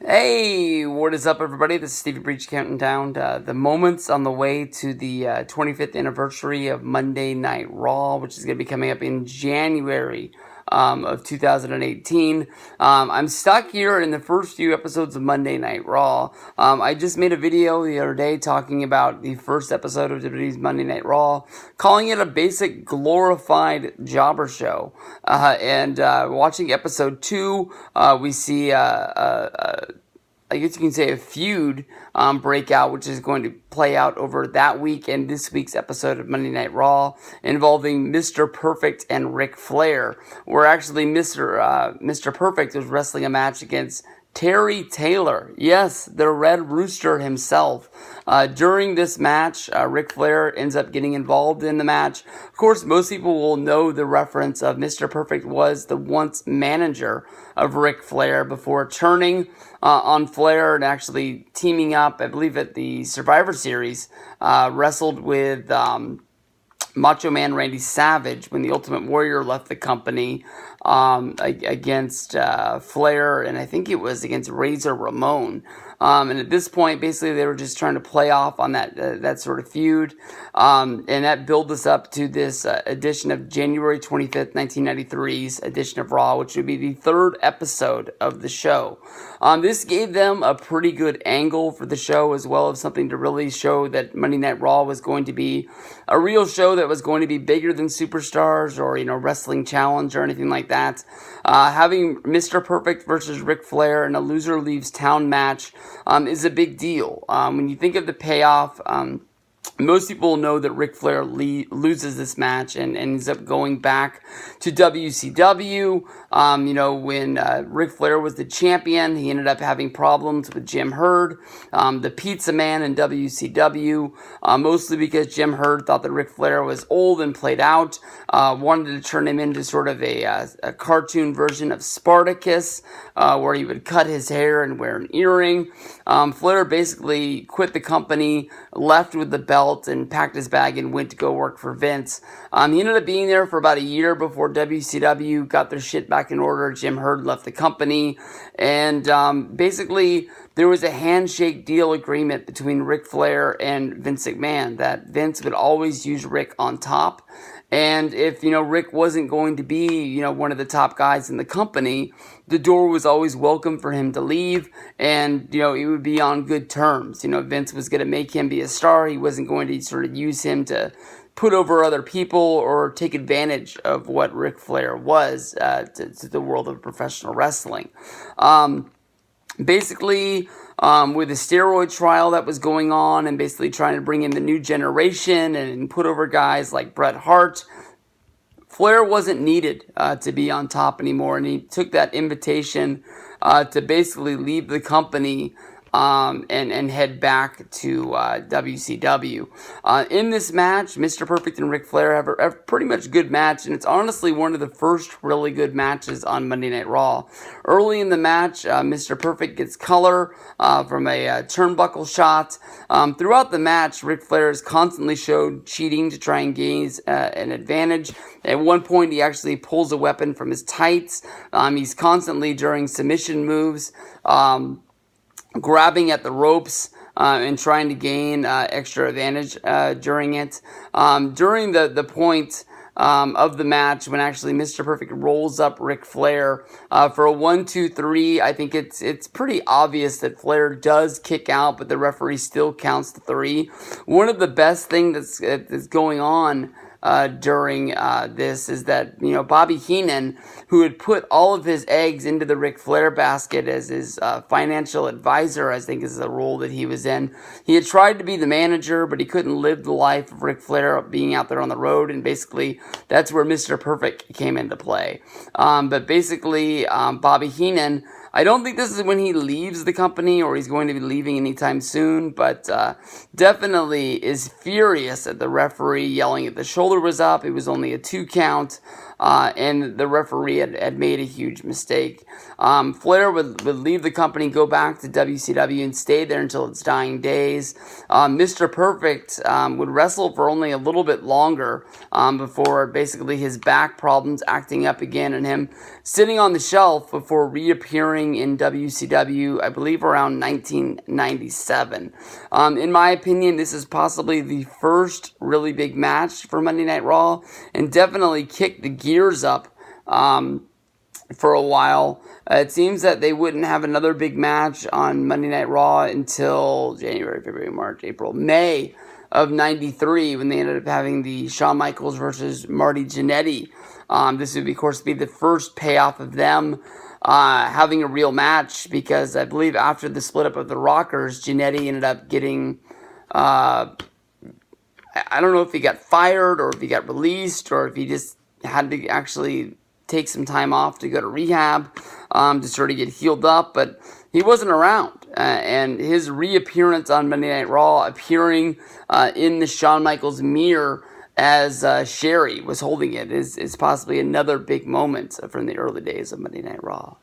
Hey, what is up, everybody? This is Stevie Breach counting down the moments on the way to the 25th anniversary of Monday Night Raw, which is going to be coming up in January of 2018. I'm stuck here in the first few episodes of Monday Night Raw. I just made a video the other day talking about the first episode of WWE's Monday Night Raw, calling it a basic glorified jobber show. And watching episode 2, we see I guess you can say a feud breakout, which is going to play out over that week and this week's episode of Monday Night Raw, involving Mr. Perfect and Ric Flair, where actually Mr. Perfect was wrestling a match against Terry Taylor. Yes, the Red Rooster himself. During this match, Ric Flair ends up getting involved in the match. Of course, most people will know the reference of Mr. Perfect was the once manager of Ric Flair before turning on Flair and actually teaming up, I believe at the Survivor Series, wrestled with Macho Man Randy Savage when the Ultimate Warrior left the company against Flair, and I think it was against Razor Ramon. And at this point, basically, they were just trying to play off on that sort of feud. And that built us up to this edition of January 25th, 1993's edition of Raw, which would be the third episode of the show. This gave them a pretty good angle for the show, as well as something to really show that Monday Night Raw was going to be a real show that was going to be bigger than Superstars or, Wrestling Challenge or anything like that. Having Mr. Perfect versus Ric Flair in a loser leaves town match is a big deal. When you think of the payoff, most people know that Ric Flair loses this match and ends up going back to WCW. When Ric Flair was the champion, he ended up having problems with Jim Herd, the Pizza Man in WCW, mostly because Jim Herd thought that Ric Flair was old and played out, wanted to turn him into sort of a cartoon version of Spartacus, where he would cut his hair and wear an earring. Flair basically quit the company, left with the belt, and packed his bag and went to go work for Vince. He ended up being there for about a year before WCW got their shit back in order. Jim Herd left the company, and basically there was a handshake deal agreement between Ric Flair and Vince McMahon that Vince would always use Ric on top. And if, Ric wasn't going to be, one of the top guys in the company, the door was always welcome for him to leave, and, it would be on good terms. Vince was going to make him be a star. He wasn't going to sort of use him to put over other people or take advantage of what Ric Flair was to the world of professional wrestling. Basically, with the steroid trial that was going on and basically trying to bring in the new generation and put over guys like Bret Hart, Flair wasn't needed to be on top anymore, and he took that invitation to basically leave the company and head back to WCW. In this match, Mr. Perfect and Ric Flair have a pretty much good match, and it's honestly one of the first really good matches on Monday Night Raw. Early in the match, Mr. Perfect gets color from a turnbuckle shot. Throughout the match, Ric Flair has constantly showed cheating to try and gain an advantage. At one point, he actually pulls a weapon from his tights. He's constantly, during submission moves, grabbing at the ropes and trying to gain extra advantage during it. During the point of the match, when actually Mr. Perfect rolls up Ric Flair for a 1-2-3, I think it's pretty obvious that Flair does kick out, but the referee still counts to 3. One of the best things that's going on during this is that, Bobby Heenan, who had put all of his eggs into the Ric Flair basket as his financial advisor, I think is the role that he was in. He had tried to be the manager, but he couldn't live the life of Ric Flair being out there on the road, and basically that's where Mr. Perfect came into play. But basically, Bobby Heenan, I don't think this is when he leaves the company or he's going to be leaving anytime soon, but definitely is furious at the referee yelling that the shoulder was up. It was only a 2 count. and the referee had made a huge mistake. Flair would leave the company, go back to WCW, and stay there until its dying days. Mr. Perfect would wrestle for only a little bit longer before basically his back problems acting up again and him sitting on the shelf before reappearing in WCW, I believe around 1997. In my opinion, this is possibly the first really big match for Monday Night Raw, and definitely kicked the gears up for a while. It seems that they wouldn't have another big match on Monday Night Raw until January, February, March, April, May of 93, when they ended up having the Shawn Michaels versus Marty Jannetty. This would, of course, be the first payoff of them having a real match, because I believe after the split up of the Rockers, Jannetty ended up getting, I don't know if he got fired or if he got released or if he just had to actually take some time off to go to rehab to sort of get healed up, but he wasn't around. And his reappearance on Monday Night Raw, appearing in the Shawn Michaels mirror as Sherry was holding it, is possibly another big moment from the early days of Monday Night Raw.